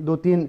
2-3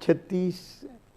36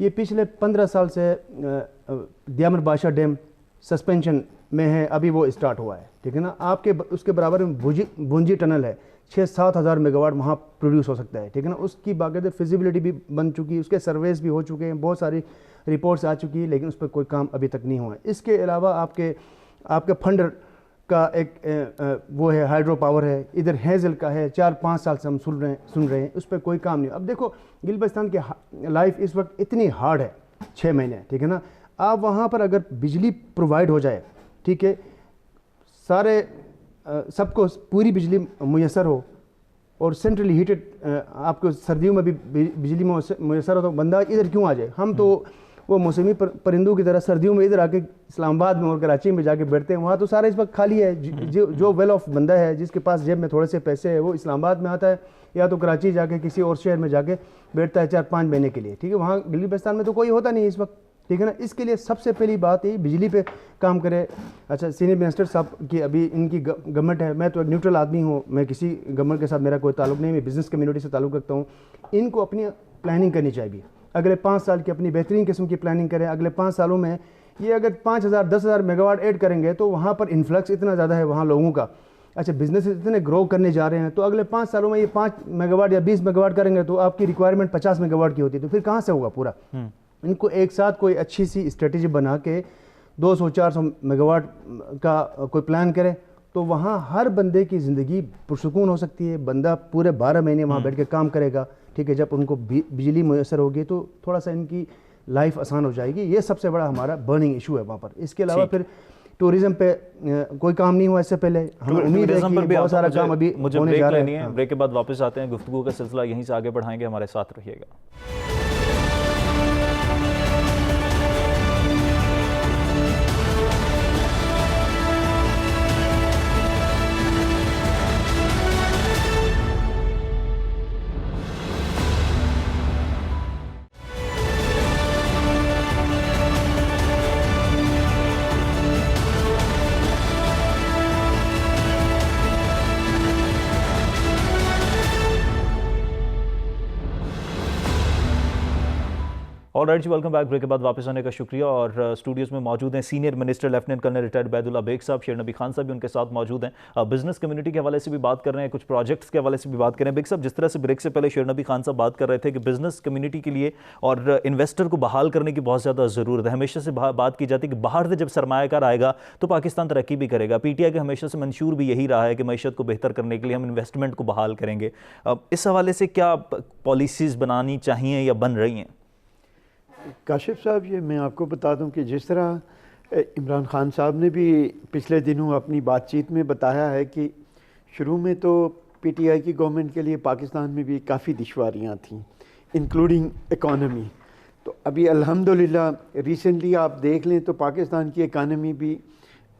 یہ پچھلے 15 سال سے دیامر بادشاہ ڈیم سسپینشن میں ہے, ابھی وہ اسٹارٹ ہوا ہے, ٹھیک ہے نا. آپ کے اس کے برابر میں بونجی ٹنل ہے, 6-7 ہزار میگا واٹ وہاں پروڈیوس ہو سکتا ہے, ٹھیک ہے نا. اس کی باقاعدہ فیزیبلٹی بھی بن چکی ہے, اس کے سرویز بھی ہو چکے ہیں, بہت ساری رپورٹس آ چکی ہے, لیکن اس پہ کوئی کام ابھی تک نہیں ہوا ہے. اس کے علاوہ آپ کے فنڈر کا ایک وہ ہے, ہائیڈرو پاور ہے, ادھر ہیزل کا ہے, 4-5 سال سے ہم سن رہے ہیں, اس پہ کوئی کام نہیں. اب دیکھو گل بلتستان کی لائف اس وقت اتنی ہارڈ ہے, 6 مہینے, ٹھیک ہے نا. آپ وہاں پر اگر بجلی پرووائڈ ہو جائے, ٹھیک ہے, سب کو پوری بجلی میسر ہو, اور سینٹرلی ہیٹڈ آپ کو سردیوں میں بھی بجلی میسر ہو, تو بندہ ادھر کیوں آ جائے. ہم تو وہ موسمی پرندوں کی طرح سردیوں میں ادھر آ کے اسلام آباد میں اور کراچی میں جا کے بیٹھتے ہیں, وہاں تو سارا اس وقت خالی ہے. جو ویل آف بندہ ہے, جس کے پاس جیب میں تھوڑے سے پیسے ہیں, وہ اسلام آباد میں آتا ہے, یا تو کراچی جا کے کسی اور شہر میں جا کے بیٹھتا ہے 4-5 مہینے کے لیے, ٹھیک ہے. وہاں گلگت بلتستان میں تو کوئی ہوتا نہیں اس وقت, ٹھیک ہے نا. اس کے لیے سب سے پہلی بات یہ بجلی پہ کام کرے. اچھا, سینئر منسٹر صاحب کی ابھی ان کی گورنمنٹ ہے, میں تو ایک نیوٹرل آدمی ہوں, میں کسی گورنمنٹ کے ساتھ میرا کوئی تعلق نہیں, میں بزنس کمیونٹی سے تعلق رکھتا ہوں. ان کو اپنی پلاننگ کرنی چاہیے, اگلے 5 سال کی اپنی بہترین قسم کی پلاننگ کریں. اگلے 5 سالوں میں یہ اگر 5,000-10,000 میگا واٹ ایڈ کریں گے, تو وہاں پر انفلکس اتنا زیادہ ہے وہاں لوگوں کا. اچھا, بزنس اتنے گرو کرنے جا رہے ہیں, تو اگلے 5 سالوں میں یہ 5 میگا واٹ یا 20 میگا واٹ کریں گے, تو آپ کی ریکوائرمنٹ 50 میگا واٹ کی ہوتی ہے, تو پھر کہاں سے ہوگا پورا. ان کو ایک ساتھ کوئی اچھی سی اسٹریٹجی بنا کے 200-400 میگا واٹ کا کوئی پلان کرے, تو وہاں ہر بندے کی زندگی پرسکون ہو سکتی ہے. بندہ پورے 12 مہینے وہاں بیٹھ کے کام کرے گا, ٹھیک ہے. جب ان کو بجلی میسر ہوگی تو تھوڑا سا ان کی لائف آسان ہو جائے گی. یہ سب سے بڑا ہمارا برننگ ایشو ہے وہاں پر. اس کے علاوہ پھر ٹورزم پہ کوئی کام نہیں ہوا اس سے پہلے, ہمیں امید ہے کہ بہت سارا کام ابھی ہونے جا رہا ہے. بریک کے بعد واپس آتے ہیں, گفتگو کا سلسلہ یہیں سے آگے بڑھائیں گے, ہمارے ساتھ رہیے گا. آل رائٹ جی, ویلکم بیک. بریک کے بعد واپس آنے کا شکریہ. اور اسٹوڈیوز میں موجود ہیں senior minister lieutenant colonel retired Obaid Ullah Baig صاحب, شیر نبی خان صاحب بھی ان کے ساتھ موجود ہیں. بزنس کمیونٹی کے حوالے سے بھی بات کر رہے ہیں, کچھ پروجیکٹس کے حوالے سے بھی بات کر رہے ہیں. بیگ صاحب, جس طرح سے بریک سے پہلے شیر نبی خان صاحب بات کر رہے تھے کہ بزنس کمیونٹی کے لیے اور انویسٹر کو بحال کرنے کی بہت زیادہ ضرورت ہے. ہمیشہ سے بات کی جاتی ہے کہ باہر سے جب سرمایہ کار آئے گا تو پاکستان ترقی بھی کرے گا. پی ٹی آئی کا ہمیشہ سے منشور بھی یہی رہا ہے کہ معیشت کو بہتر کرنے کے لیے ہم انویسٹمنٹ کو بحال کریں گے. اس حوالے سے کیا پالیسیز بنانی چاہیے یا بن رہی ہیں؟ کاشف صاحب, یہ میں آپ کو بتا دوں کہ جس طرح عمران خان صاحب نے بھی پچھلے دنوں اپنی بات چیت میں بتایا ہے کہ شروع میں تو پی ٹی آئی کی گورنمنٹ کے لیے پاکستان میں بھی کافی دشواریاں تھیں, انکلوڈنگ اکانومی. تو ابھی الحمدللہ ریسنٹلی آپ دیکھ لیں تو پاکستان کی اکانومی بھی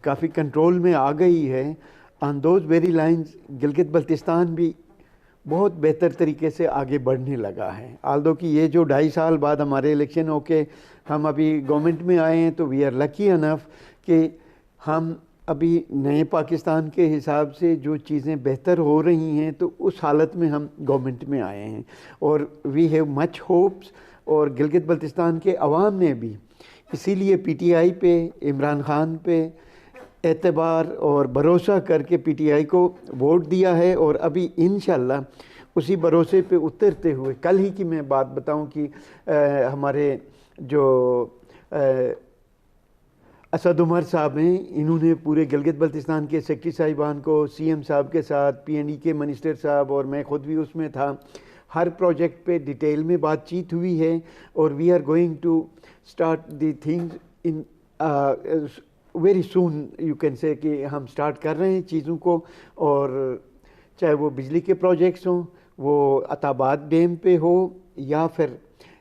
کافی کنٹرول میں آ گئی ہے. On those very lines Gilgit Baltistan بھی بہت بہتر طریقے سے آگے بڑھنے لگا ہے. آلدو کہ یہ جو 2.5 سال بعد ہمارے الیکشن ہو کے ہم ابھی گورنمنٹ میں آئے ہیں, تو وی آر لکی انف کہ ہم ابھی نئے پاکستان کے حساب سے جو چیزیں بہتر ہو رہی ہیں, تو اس حالت میں ہم گورنمنٹ میں آئے ہیں. اور وی ہیو مچ ہوپس, اور گلگت بلتستان کے عوام نے بھی اسی لیے پی ٹی آئی پہ, عمران خان پہ اعتبار اور بھروسہ کر کے پی ٹی آئی کو ووٹ دیا ہے. اور ابھی انشاءاللہ اسی بھروسے پہ اترتے ہوئے, کل ہی کی میں بات بتاؤں کہ ہمارے جو اسد عمر صاحب ہیں, انہوں نے پورے گلگت بلتستان کے سیکرٹری صاحبان کو, سی ایم صاحب کے ساتھ, پی این ای کے منسٹر صاحب, اور میں خود بھی اس میں تھا, ہر پروجیکٹ پہ ڈیٹیل میں بات چیت ہوئی ہے. اور we are going to start the things in very soon, you can say کہ ہم سٹارٹ کر رہے ہیں چیزوں کو. اور چاہے وہ بجلی کے پروجیکٹس ہوں, وہ عطاباد ڈیم پہ ہو, یا پھر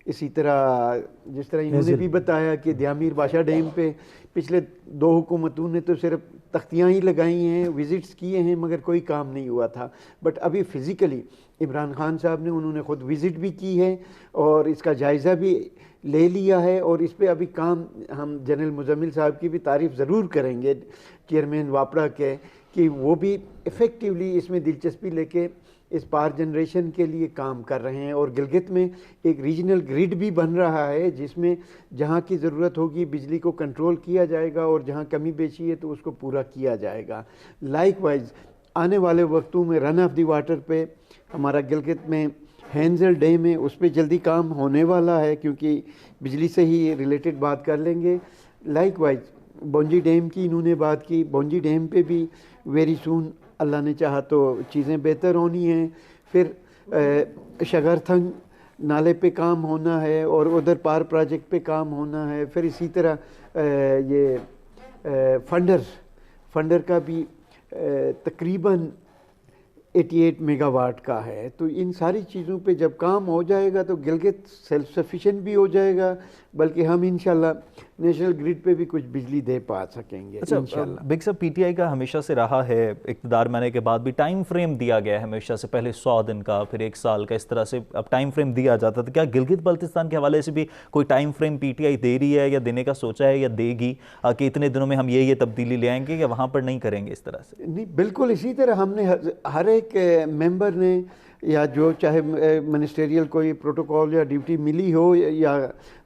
اسی طرح جس طرح انہوں نے بھی بتایا کہ دیامیر بادشاہ ڈیم پہ پچھلے 2 حکومتوں نے تو صرف تختیاں ہی لگائی ہیں, وزٹس کیے ہیں, مگر کوئی کام نہیں ہوا تھا. بٹ ابھی فزیکلی عمران خان صاحب نے, انہوں نے خود وزٹ بھی کی ہے اور اس کا جائزہ بھی لے لیا ہے. اور اس پہ ابھی کام, ہم جنرل مزمل صاحب کی بھی تعریف ضرور کریں گے, چیئرمین واپڑا کے, کہ وہ بھی افیکٹولی اس میں دلچسپی لے کے اس پاور جنریشن کے لیے کام کر رہے ہیں، اور گلگت میں ایک ریجنل گریڈ بھی بن رہا ہے جس میں جہاں کی ضرورت ہوگی بجلی کو کنٹرول کیا جائے گا، اور جہاں کمی بیشی ہے تو اس کو پورا کیا جائے گا۔ لائک وائز آنے والے وقتوں میں رن آف دی واٹر پہ ہمارا گلگت میں ہینزل ڈیم ہے، اس پہ جلدی کام ہونے والا ہے، کیونکہ بجلی سے ہی ریلیٹڈ بات کر لیں گے۔ لائک وائز بونجی ڈیم کی انہوں نے بات کی، بونجی ڈیم پہ بھی ویری سون اللہ نے چاہا تو چیزیں بہتر ہونی ہیں۔ پھر شگرتھنگ نالے پہ کام ہونا ہے، اور ادھر پار پروجیکٹ پہ کام ہونا ہے۔ پھر اسی طرح یہ فنڈر کا بھی تقریباً 88 میگا واٹ کا ہے۔ تو ان ساری چیزوں پہ جب کام ہو جائے گا تو گلگت سیلف سفیشینٹ بھی ہو جائے گا، بلکہ ہم انشاءاللہ نیشنل گریڈ پہ بھی کچھ بجلی دے پا سکیں گے انشاءاللہ۔ بیگ صاحب، پی ٹی آئی کا ہمیشہ سے رہا ہے اقتدار میں آنے کے بعد بھی ٹائم فریم دیا گیا ہے ہمیشہ سے، پہلے 100 دن کا، پھر 1 سال کا، اس طرح سے اب ٹائم فریم دیا جاتا تھا۔ کیا گلگت بلتستان کے حوالے سے بھی کوئی time frame P T I دے رہی ہے یا دینے کا سوچا ہے یا دے گی کہ اتنے دنوں میں ہم یہ تبدیلی لے آئیں گے، یا وہاں پر نہیں کریں گے اس طرح سے؟ نہیں، بالکل اسی طرح ہم نے ہر ایک ممبر نے، یا جو چاہے منسٹریل کوئی پروٹوکول یا ڈیوٹی ملی ہو یا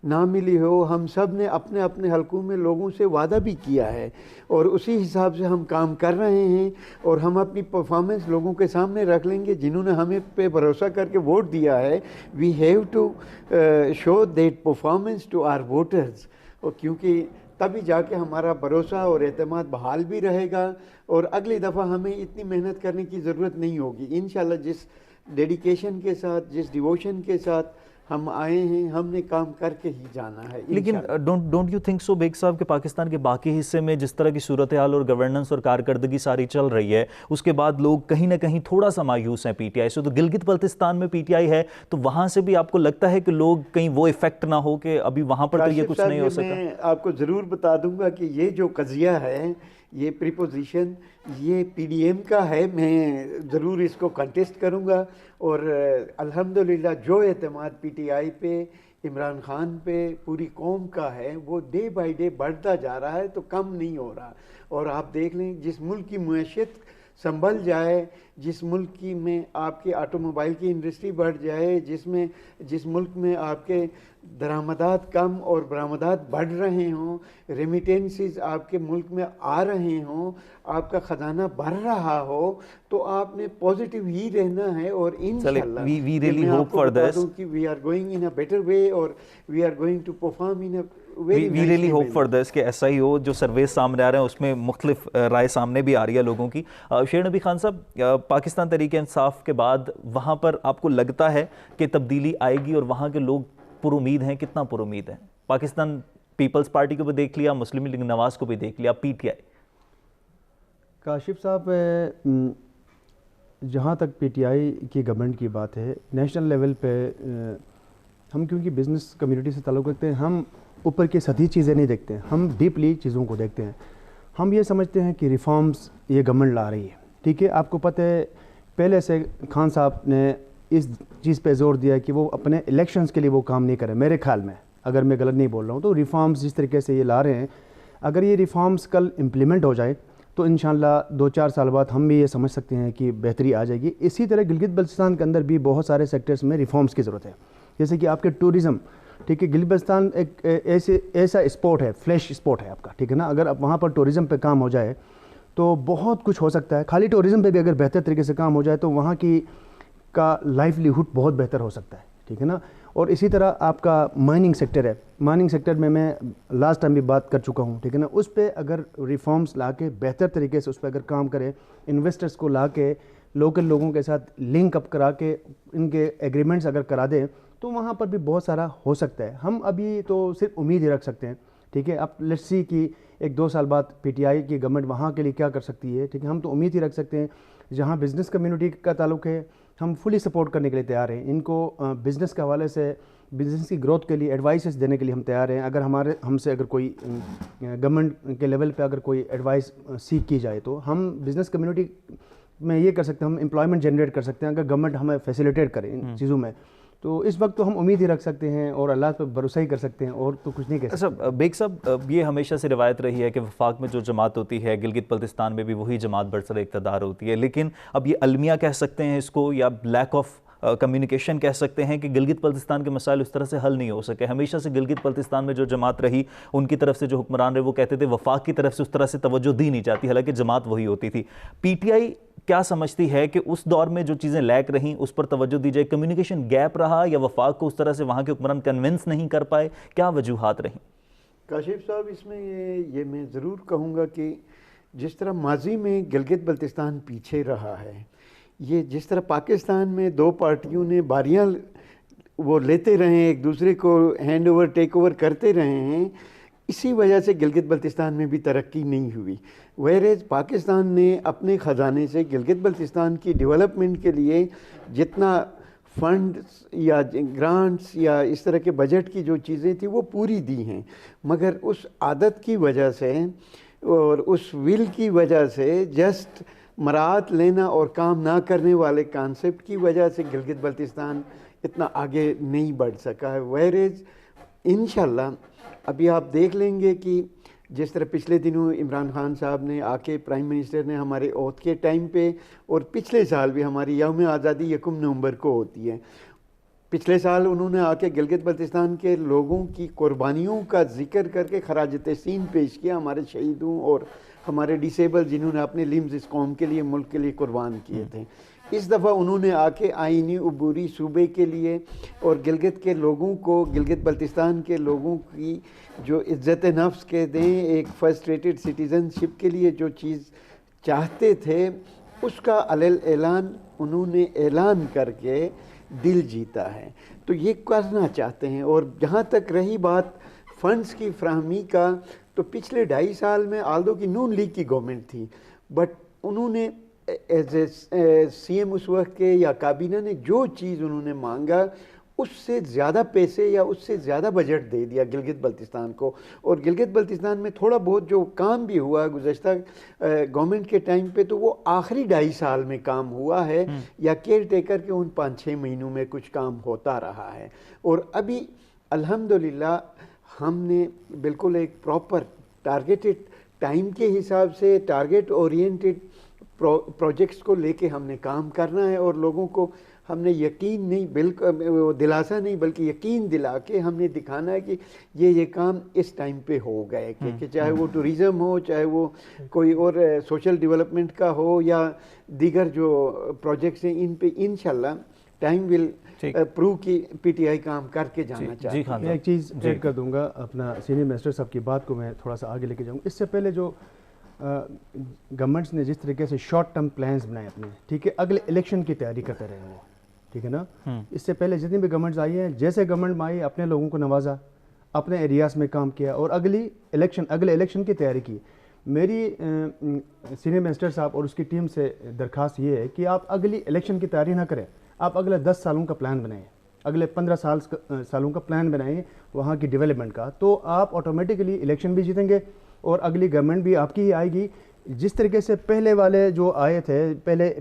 نہ ملی ہو، ہم سب نے اپنے اپنے حلقوں میں لوگوں سے وعدہ بھی کیا ہے، اور اسی حساب سے ہم کام کر رہے ہیں، اور ہم اپنی پرفارمنس لوگوں کے سامنے رکھ لیں گے جنہوں نے ہمیں پہ بھروسہ کر کے ووٹ دیا ہے۔ We have to show that performance to our voters, اور کیونکہ تبھی جا کے ہمارا بھروسہ اور اعتماد بحال بھی رہے گا، اور اگلی دفعہ ہمیں اتنی محنت کرنے کی ضرورت نہیں ہوگی انشاءاللہ۔ جس ڈیڈیکیشن کے ساتھ، جس ڈیووشن کے ساتھ ہم آئے ہیں، ہم نے کام کر کے ہی جانا ہے۔ لیکن don't you think so Baig صاحب کہ پاکستان کے باقی حصے میں جس طرح کی صورتحال اور گورننس اور کارکردگی ساری چل رہی ہے، اس کے بعد لوگ کہیں نہ کہیں تھوڑا سا مایوس ہیں پی ٹی آئی سے؟ تو گلگت بلتستان میں پی ٹی آئی ہے تو وہاں سے بھی آپ کو لگتا ہے کہ لوگ کہیں وہ ایفیکٹ نہ ہو کہ ابھی وہاں پر تو یہ کچھ نہیں ہو سکا؟ میں آپ کو ضرور بتا دوں گا کہ یہ جو قضیہ ہے، یہ پریپوزیشن، یہ پی ڈی ایم کا ہے۔ میں ضرور اس کو کنٹیسٹ کروں گا، اور الحمدللہ جو اعتماد پی ٹی آئی پہ، عمران خان پہ پوری قوم کا ہے، وہ ڈے بائی ڈے بڑھتا جا رہا ہے، تو کم نہیں ہو رہا۔ اور آپ دیکھ لیں، جس ملک کی معیشت سنبھل جائے، جس ملک کی میں آپ کی آٹو موبائل کی انڈسٹری بڑھ جائے، جس ملک میں آپ کے درآمدات کم اور برآمدات بڑھ رہے ہوں، ریمیٹنسز آپ کے ملک میں آ رہے ہوں، آپ کا خزانہ بڑھ رہا ہو، تو آپ نے پازیٹیو ہی رہنا ہے، اور انشاءاللہ we really hope for this. we are going in a better way, or we are going to perform in a We really hope for this کہ ایسا ہی ہو۔ جو سرویز سامنے آ رہے ہیں اس میں مختلف رائے سامنے بھی آ رہی ہے لوگوں کی۔ شیر نبی خان صاحب، پاکستان تحریک انصاف کے بعد وہاں پر آپ کو لگتا ہے کہ تبدیلی آئے گی، اور وہاں کے لوگ پر امید ہیں؟ کتنا پر امید ہیں؟ پاکستان پیپلز پارٹی کو بھی دیکھ لیا، مسلم لیگ نواز کو بھی دیکھ لیا، پی ٹی آئی۔ کاشف صاحب، جہاں تک پی ٹی آئی کی گورنمنٹ کی بات ہے، نیشنل لیول پہ ہم کیونکہ بزنس کمیونٹی سے تعلق رکھتے ہیں، ہم اوپر کی سطحی چیزیں نہیں دیکھتے ہیں، ہم ڈیپلی چیزوں کو دیکھتے ہیں۔ ہم یہ سمجھتے ہیں کہ ریفارمز یہ گورنمنٹ لا رہی ہے، ٹھیک ہے۔ آپ کو پتہ ہے پہلے سے خان صاحب نے اس چیز پہ زور دیا کہ وہ اپنے الیکشنز کے لیے وہ کام نہیں کرے، میرے خیال میں، اگر میں غلط نہیں بول رہا ہوں تو ریفارمز جس طریقے سے یہ لا رہے ہیں، اگر یہ ریفارمز کل امپلیمنٹ ہو جائے تو انشاءاللہ 2-4 سال بعد ہم بھی یہ سمجھ سکتے ہیں کہ بہتری آ جائے گی۔ اسی طرح گلگت بلتستان کے اندر بھی بہت سارے سیکٹرز میں ریفارمز کی ضرورت ہے، جیسے کہ آپ کے ٹورزم، ٹھیک ہے۔ گلگت بلتستان ایک ایسا اسپورٹ ہے، فلیش اسپورٹ ہے آپ کا، ٹھیک ہے نا۔ اگر اب وہاں پر ٹورزم پہ کام ہو جائے تو بہت کچھ ہو سکتا ہے۔ خالی ٹورزم پہ بھی اگر بہتر طریقے سے کام ہو جائے تو وہاں کی کا لائیولیہوڈ بہت بہتر ہو سکتا ہے، ٹھیک ہے نا۔ اور اسی طرح آپ کا مائننگ سیکٹر ہے، مائننگ سیکٹر میں لاسٹ ٹائم بھی بات کر چکا ہوں، ٹھیک ہے نا۔ اس پہ اگر ریفارمز لا کے بہتر طریقے سے اس پہ اگر کام کرے، انویسٹرز کو لا کے لوکل لوگوں کے ساتھ لنک اپ کرا کے ان کے ایگریمنٹس اگر کرا دیں تو وہاں پر بھی بہت سارا ہو سکتا ہے۔ ہم ابھی تو صرف امید ہی رکھ سکتے ہیں، ٹھیک ہے۔ اب لیٹس سی کہ 1-2 سال بعد پی ٹی آئی کی گورنمنٹ وہاں کے لیے کیا کر سکتی ہے، ٹھیک ہے۔ ہم تو امید ہی رکھ سکتے ہیں۔ جہاں بزنس کمیونٹی کا تعلق ہے، ہم فلی سپورٹ کرنے کے لیے تیار ہیں ان کو۔ بزنس کے حوالے سے بزنس کی گروتھ کے لیے ایڈوائسز دینے کے لیے ہم تیار ہیں۔ اگر ہم سے اگر کوئی گورنمنٹ کے لیول پہ اگر کوئی ایڈوائس سیکھ کی جائے تو ہم بزنس کمیونٹی میں یہ کر سکتے ہیں، ہم امپلائمنٹ جنریٹ کر سکتے ہیں اگر گورنمنٹ ہمیں فیسیلیٹیٹ کرے ان چیزوں میں، تو اس وقت تو ہم امید ہی رکھ سکتے ہیں اور اللہ پہ بھروسہ ہی کر سکتے ہیں، اور تو کچھ نہیں کہہ سکتے۔ اچھا بیگ صاحب، یہ ہمیشہ سے روایت رہی ہے کہ وفاق میں جو جماعت ہوتی ہے گلگت بلتستان میں بھی وہی جماعت برسر اقتدار ہوتی ہے، لیکن اب یہ المیہ کہہ سکتے ہیں اس کو یا لیک آف کمیونیکیشن کہہ سکتے ہیں کہ گلگت بلتستان کے مسائل اس طرح سے حل نہیں ہو سکے۔ ہمیشہ سے گلگت بلتستان میں جو جماعت رہی ان کی طرف سے جو حکمران رہے وہ کہتے تھے وفاق کی طرف سے اس طرح سے توجہ دی نہیں جاتی، حالانکہ جماعت وہی ہوتی تھی۔ پی ٹی آئی کیا سمجھتی ہے کہ اس دور میں جو چیزیں لیک رہیں اس پر توجہ دی جائے، کمیونیکیشن گیپ رہا یا وفاق کو اس طرح سے وہاں کے حکمران کنونس نہیں کر پائے، کیا وجوہات رہیں؟ کاشف صاحب، اس میں یہ میں ضرور کہوں گا کہ جس طرح ماضی میں گلگت بلتستان پیچھے رہا ہے، یہ جس طرح پاکستان میں دو پارٹیوں نے باریاں وہ لیتے رہے ہیں، ایک دوسرے کو ہینڈ اوور ٹیک اوور کرتے رہے ہیں، اسی وجہ سے گلگت بلتستان میں بھی ترقی نہیں ہوئی۔ ویریز پاکستان نے اپنے خزانے سے گلگت بلتستان کی ڈیولپمنٹ کے لیے جتنا فنڈز یا گرانٹس یا اس طرح کے بجٹ کی جو چیزیں تھیں وہ پوری دی ہیں، مگر اس عادت کی وجہ سے اور اس ول کی وجہ سے جسٹ مراعات لینا اور کام نہ کرنے والے کانسیپٹ کی وجہ سے گلگت بلتستان اتنا آگے نہیں بڑھ سکا ہے۔ ویریز انشاءاللہ ابھی آپ دیکھ لیں گے کہ جس طرح پچھلے دنوں عمران خان صاحب نے آ کے پرائم منسٹر نے ہمارے اوتھ کے ٹائم پہ، اور پچھلے سال بھی ہماری یوم آزادی 1 نومبر کو ہوتی ہے، پچھلے سال انہوں نے آ کے گلگت بلتستان کے لوگوں کی قربانیوں کا ذکر کر کے خراج تحسین پیش کیا، ہمارے شہیدوں اور ہمارے ڈسیبل جنہوں نے اپنے لمز اس قوم کے لیے ملک کے لیے قربان کیے تھے۔ اس دفعہ انہوں نے آ کے آئینی عبوری صوبے کے لیے اور گلگت کے لوگوں کو، گلگت بلتستان کے لوگوں کی جو عزت نفس کے دیں، ایک فرسٹ ریٹڈ سٹیزن شپ کے لیے جو چیز چاہتے تھے اس کا علیل اعلان انہوں نے اعلان کر کے دل جیتا ہے، تو یہ کرنا چاہتے ہیں۔ اور جہاں تک رہی بات فنڈز کی فراہمی کا، تو پچھلے 2.5 سال میں آلدو کی نون لیگ کی گورنمنٹ تھی، بٹ انہوں نے ایز اے سی ایم اس وقت کے یا کابینہ نے جو چیز انہوں نے مانگا اس سے زیادہ پیسے یا اس سے زیادہ بجٹ دے دیا گلگت بلتستان کو، اور گلگت بلتستان میں تھوڑا بہت جو کام بھی ہوا گزشتہ گورنمنٹ کے ٹائم پہ تو وہ آخری 2.5 سال میں کام ہوا ہے، یا کیئر ٹیکر کے ان 5-6 مہینوں میں کچھ کام ہوتا رہا ہے۔ اور ابھی الحمدللہ ہم نے بالکل ایک پراپر ٹارگیٹڈ ٹائم کے حساب سے ٹارگیٹ اورینٹڈ پروجیکٹس کو لے کے ہم نے کام کرنا ہے، اور لوگوں کو ہم نے یقین نہیں بالکل دلاسا نہیں بلکہ یقین دلا کے ہم نے دکھانا ہے کہ یہ کام اس ٹائم پہ ہو گئے، کہ چاہے وہ ٹوریزم ہو، چاہے وہ کوئی اور سوشل ڈیولپمنٹ کا ہو یا دیگر جو پروجیکٹس ہیں، ان پہ انشاءاللہ ٹائم ول پروو کی پی ٹی آئی کام کر کے جانا چاہتے ہیں۔ میں ایک چیز ایڈ کر دوں گا، اپنا سینئر منسٹر صاحب کی بات کو میں تھوڑا سا آگے لے کے جاؤں گا۔ اس سے پہلے جو گورنمنٹس نے جس طریقے سے شارٹ ٹرم پلانز بنائے اپنے، ٹھیک ہے، اگلے الیکشن کی تیاری کرتے رہے وہ، ٹھیک ہے نا۔ اس سے پہلے جتنی بھی گورنمنٹس آئی ہیں، جیسے گورنمنٹ میں آئی اپنے لوگوں کو نوازا، اپنے ایریاز میں کام کیا اور اگلے الیکشن کی تیاری کی۔ میری سینئر منسٹر صاحب اور اس کی ٹیم سے درخواست یہ ہے کہ آپ اگلی الیکشن کی تیاری نہ کریں، آپ اگلے 10 سالوں کا پلان بنائیں، اگلے 15 سالوں کا پلان بنائیں وہاں کی ڈیولپمنٹ کا، تو آپ آٹومیٹکلی الیکشن بھی جیتیں گے اور اگلی گورنمنٹ بھی آپ کی ہی آئے گی۔ جس طریقے سے پہلے والے جو آئے تھے،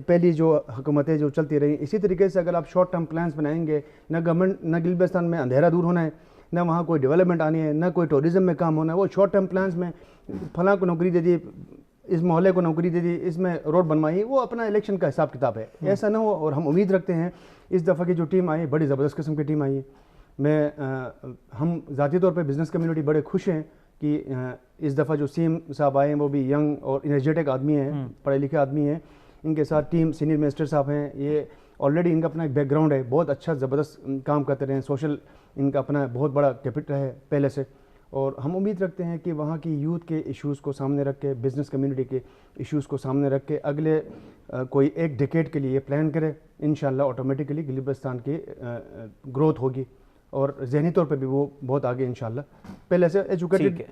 پہلی جو حکومتیں جو چلتی رہیں، اسی طریقے سے اگر آپ شارٹ ٹرم پلانز بنائیں گے، نہ گلگت بلتستان میں اندھیرا دور ہونا ہے، نہ وہاں کوئی ڈیولپمنٹ آنی ہے، نہ کوئی ٹورزم میں کام ہونا ہے۔ وہ شارٹ ٹرم پلانز میں فلاں کو نوکری دے دی، اس محلے کو نوکری دے دی، اس میں روڈ بنوائی، وہ اپنا الیکشن کا حساب کتاب ہے، ایسا نہ ہو۔ اور ہم امید رکھتے ہیں اس دفعہ کی جو ٹیم آئی ہے بڑی زبردست قسم کی ٹیم آئی ہے۔ ہم ذاتی طور پہ بزنس کمیونٹی بڑے خوش ہیں کہ اس دفعہ جو سی ایم صاحب آئے ہیں وہ بھی ینگ اور انرجیٹک آدمی ہیں، پڑھے لکھے آدمی ہیں، ان کے ساتھ ٹیم سینئر منسٹر صاحب ہیں، یہ آلریڈی ان کا اپنا ایک بیک گراؤنڈ ہے، بہت اچھا زبردست کام کرتے رہے ہیں، سوشل ان کا اپنا بہت بڑا کیپٹل ہے پہلے سے، اور ہم امید رکھتے ہیں کہ وہاں کی یوتھ کے ایشوز کو سامنے رکھ کے، بزنس کمیونٹی کے ایشوز کو سامنے رکھ کے اگلے کوئی ایک ڈیکیڈ کے لیے پلان کرے، انشاءاللہ آٹومیٹکلی گلگت بلتستان کی گروتھ ہوگی، اور ذہنی طور پہ بھی وہ بہت آگے انشاءاللہ۔ پہلے سے ایجوکیٹڈ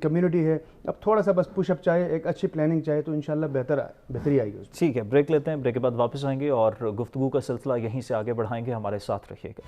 کمیونٹی ہے، اب تھوڑا سا بس پش اپ چاہے، ایک اچھی پلاننگ چاہے تو انشاءاللہ بہتری آئے گی۔ ٹھیک ہے، بریک لیتے ہیں، بریک کے بعد واپس آئیں گے اور گفتگو کا سلسلہ یہیں سے آگے بڑھائیں گے، ہمارے ساتھ رکھیے گا۔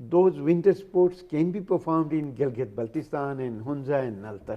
those winter sports can be performed in Gilgit Baltistan and Hunza and Naltar.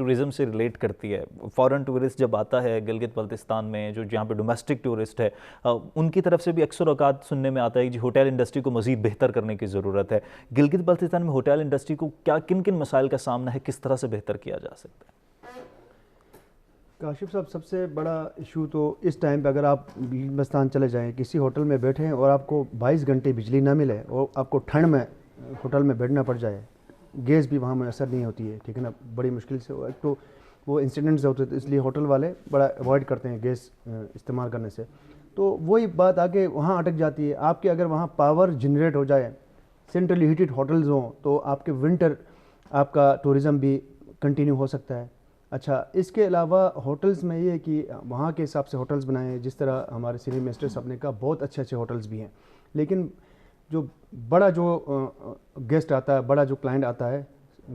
Tourism سے ریلیٹ کرتی ہے. فارن ٹورسٹ جب آتا ہے گلگت بلتستان میں, جو جہاں پہ ڈومیسٹک ٹورسٹ ہے, ان کی طرف سے بھی اکثر اوقات سننے میں آتا ہے کہ ہوٹل انڈسٹری کو مزید بہتر کرنے کی ضرورت ہے. گلگت بلتستان میں ہوٹل انڈسٹری کو کن کن مسائل کا سامنا ہے, کس طرح سے بہتر کیا جا سکتا ہے؟ کاشف صاحب, سب سے بڑا ایشو تو اس ٹائم پہ اگر آپ بلتستان چلے جائیں, کسی ہوٹل میں بیٹھیں اور آپ کو 22 گھنٹے بجلی نہ ملے اور آپ کو ٹھنڈ میں ہوٹل میں بیٹھنا پڑ جائے, گیس بھی وہاں میسر نہیں ہوتی ہے, ٹھیک ہے نا, بڑی مشکل سے. ایک تو وہ انسیڈنٹس ہوتے تھے, اس لیے ہوٹل والے بڑا اوائڈ کرتے ہیں گیس استعمال کرنے سے. تو وہی بات آگے وہاں اٹک جاتی ہے. آپ کے اگر وہاں پاور جنریٹ ہو جائے, سینٹرلی ہیٹڈ ہوٹلز ہوں, تو آپ کے ونٹر آپ کا ٹورزم بھی کنٹینیو ہو سکتا ہے. اچھا, اس کے علاوہ ہوٹلز میں یہ ہے کہ وہاں کے حساب سے ہوٹلز بنائیں, جس طرح ہمارے سینئر منسٹر صاحب نے کہا, بہت اچھے اچھے ہوٹلز بھی ہیں, لیکن جو بڑا جو گیسٹ آتا ہے, بڑا جو کلائنٹ آتا ہے,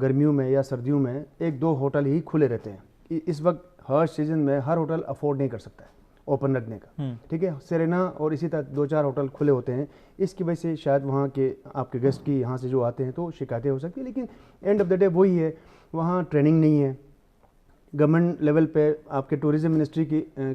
گرمیوں میں یا سردیوں میں 1-2 ہوٹل ہی کھلے رہتے ہیں. اس وقت ہر سیزن میں ہر ہوٹل افورڈ نہیں کر سکتا ہے اوپن رکھنے کا, ٹھیک ہے. سرینا اور اسی طرح 2-4 ہوٹل کھلے ہوتے ہیں. اس کی وجہ سے شاید وہاں کے آپ کے گیسٹ کی یہاں سے جو آتے ہیں تو شکایتیں ہو سکتی ہیں, لیکن اینڈ آف دا ڈے وہی ہے, وہاں ٹریننگ نہیں ہے. گورنمنٹ لیول پہ, آپ کے ٹورزم منسٹری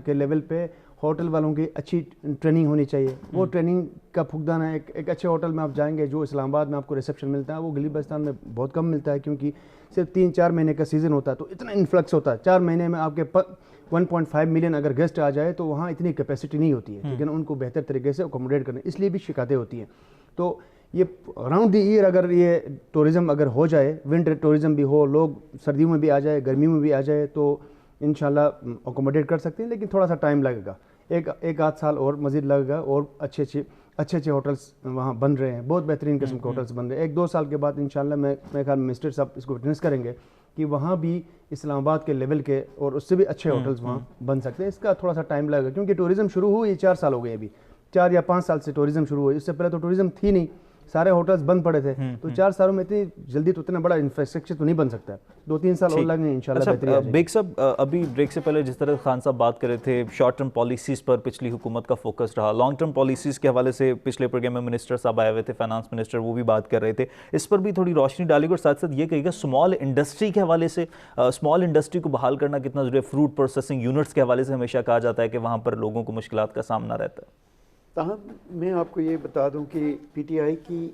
کے لیول پہ ہوٹل والوں کی اچھی ٹریننگ ہونی چاہیے. وہ ٹریننگ کا فقدان ہے. ایک اچھے ہوٹل میں آپ جائیں گے, جو اسلام آباد میں آپ کو ریسیپشن ملتا ہے, وہ گلگت بلتستان میں بہت کم ملتا ہے, کیونکہ صرف 3-4 مہینے کا سیزن ہوتا ہے, تو اتنا انفلکس ہوتا ہے. 4 مہینے میں آپ کے 1.5 ملین اگر گیسٹ آ جائے تو وہاں اتنی کیپیسٹی نہیں ہوتی ہے, لیکن ان کو بہتر طریقے سے اکوموڈیٹ کرنے, اس لیے بھی شکایتیں ہوتی ہیں. تو یہ راؤنڈ دی ایئر اگر یہ ٹورزم اگر ہو جائے, ونٹر ٹورزم بھی ہو, لوگ سردیوں میں بھی آ جائے, گرمیوں میں بھی آ جائے, تو انشاءاللہ اکوموڈیٹ کر سکتے ہیں, لیکن تھوڑا سا ٹائم لگے گا. ایک آدھ سال اور مزید لگے گا, اور اچھے ہوٹلس وہاں بن رہے ہیں, بہت بہترین قسم کے ہوٹلس بن رہے ہیں. 1-2 سال کے بعد انشاءاللہ میں خیال منسٹر صاحب اس کو وٹنس کریں گے کہ وہاں بھی اسلام آباد کے لیول کے اور اس سے بھی اچھے ہوٹلس وہاں بن سکتے ہیں. اس کا تھوڑا سا ٹائم لگے گا, کیونکہ ٹورزم شروع ہوئی 4 سال ہو گئے, ابھی 4 یا 5 سال سے ٹورزم شروع ہوئی. اس سے پہلے تو ٹورزم تھی نہیں, سارے ہوٹلز بند پڑے تھے. تو 4 سالوں میں اتنی جلدی تو اتنا بڑا انفراسٹرکچر تو نہیں بن سکتا ہے, 2-3 سال اور لگیں انشاءاللہ بہتری آ جائے گی. بیگ صاحب, ابھی بریک سے پہلے جس طرح خان صاحب بات کر رہے تھے, شارٹ ٹرم پالیسیز پر پچھلی حکومت کا فوکس رہا. لانگ ٹرم پالیسیز کے حوالے سے پچھلے پروگرام میں منسٹر صاحب آئے ہوئے تھے, فائنانس منسٹر, وہ بھی بات کر رہے تھے. اس پر بھی تھوڑی روشنی ڈالے گا, اور ساتھ ساتھ یہ کہے گا اسمال انڈسٹری کے حوالے سے, اسمال انڈسٹری کو بحال کرنا کتنا ضروری ہے. فروٹ پروسیسنگ یونٹس کے حوالے سے ہمیشہ کہا جاتا ہے کہ وہاں پر لوگوں کو مشکلات کا سامنا رہتا ہے. تاہم میں آپ کو یہ بتا دوں کہ پی ٹی آئی کی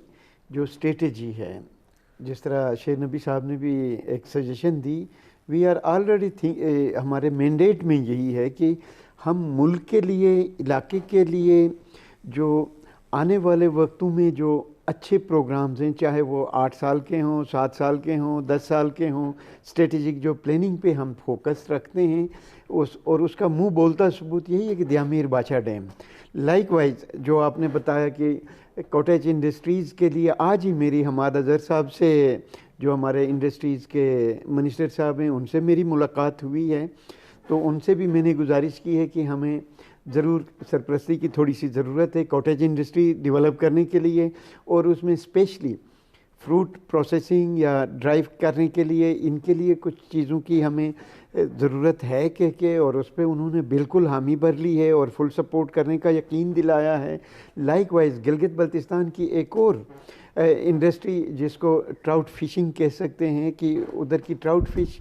جو اسٹریٹجی ہے, جس طرح شیر نبی صاحب نے بھی ایک سجیشن دی, وی آر آلریڈی ہمارے مینڈیٹ میں یہی ہے کہ ہم ملک کے لیے, علاقے کے لیے جو آنے والے وقتوں میں جو اچھے پروگرامز ہیں, چاہے وہ 8 سال کے ہوں, 7 سال کے ہوں, 10 سال کے ہوں, اسٹریٹجک جو پلاننگ پہ ہم فوکس رکھتے ہیں, اور اس کا منہ بولتا ثبوت یہی ہے کہ دیامیر باچا ڈیم. لائک وائز جو آپ نے بتایا کہ کوٹیج انڈسٹریز کے لیے, آج ہی میری حماد اظہر صاحب سے, جو ہمارے انڈسٹریز کے منسٹر صاحب ہیں, ان سے میری ملاقات ہوئی ہے. تو ان سے بھی میں نے گزارش کی ہے کہ ہمیں ضرور سرپرستی کی تھوڑی سی ضرورت ہے کوٹیج انڈسٹری ڈیولپ کرنے کے لیے, اور اس میں اسپیشلی فروٹ پروسیسنگ یا ڈرائیو کرنے کے لیے, ان کے لیے کچھ چیزوں کی ہمیں ضرورت ہے کہ اور اس پہ انہوں نے بالکل حامی بھر لی ہے اور فل سپورٹ کرنے کا یقین دلایا ہے. لائک وائز گلگت بلتستان کی ایک اور انڈسٹری جس کو ٹراؤٹ فشنگ کہہ سکتے ہیں, کہ ادھر کی ٹراؤٹ فش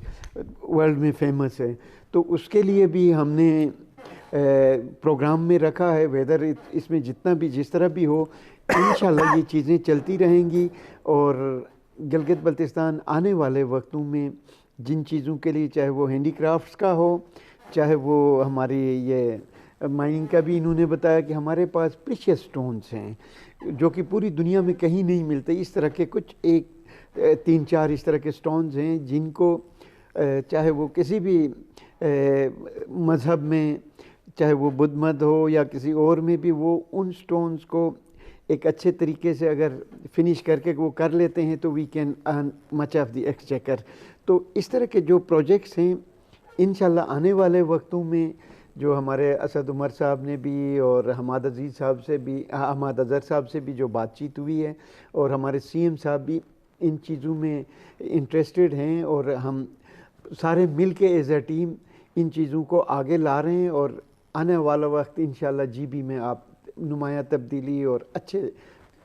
ورلڈ میں فیمس ہے, تو اس کے لیے بھی ہم نے پروگرام میں رکھا ہے. ویدر اس میں جتنا بھی جس طرح بھی ہو, انشاءاللہ یہ چیزیں چلتی رہیں گی. اور گلگت بلتستان آنے والے وقتوں میں جن چیزوں کے لیے, چاہے وہ ہینڈی کرافٹس کا ہو, چاہے وہ ہماری یہ مائننگ کا بھی انہوں نے بتایا کہ ہمارے پاس پریشیس سٹونز ہیں جو کہ پوری دنیا میں کہیں نہیں ملتے. اس طرح کے کچھ 3-4 اس طرح کے سٹونز ہیں جن کو چاہے وہ کسی بھی مذہب میں, چاہے وہ بدھ مت ہو یا کسی اور میں بھی, وہ ان سٹونز کو ایک اچھے طریقے سے اگر فنش کر کے وہ کر لیتے ہیں تو we can earn much of the exchequer. تو اس طرح کے جو پروجیکٹس ہیں انشاءاللہ آنے والے وقتوں میں, جو ہمارے اسد عمر صاحب نے بھی اور حماد عزیز صاحب سے بھی, حماد اظہر صاحب سے بھی جو بات چیت ہوئی ہے, اور ہمارے سی ایم صاحب بھی ان چیزوں میں انٹرسٹڈ ہیں, اور ہم سارے مل کے ایز اے ٹیم ان چیزوں کو آگے لا رہے ہیں. اور آنے والا وقت انشاءاللہ جی بی میں آپ نمایاں تبدیلی اور اچھے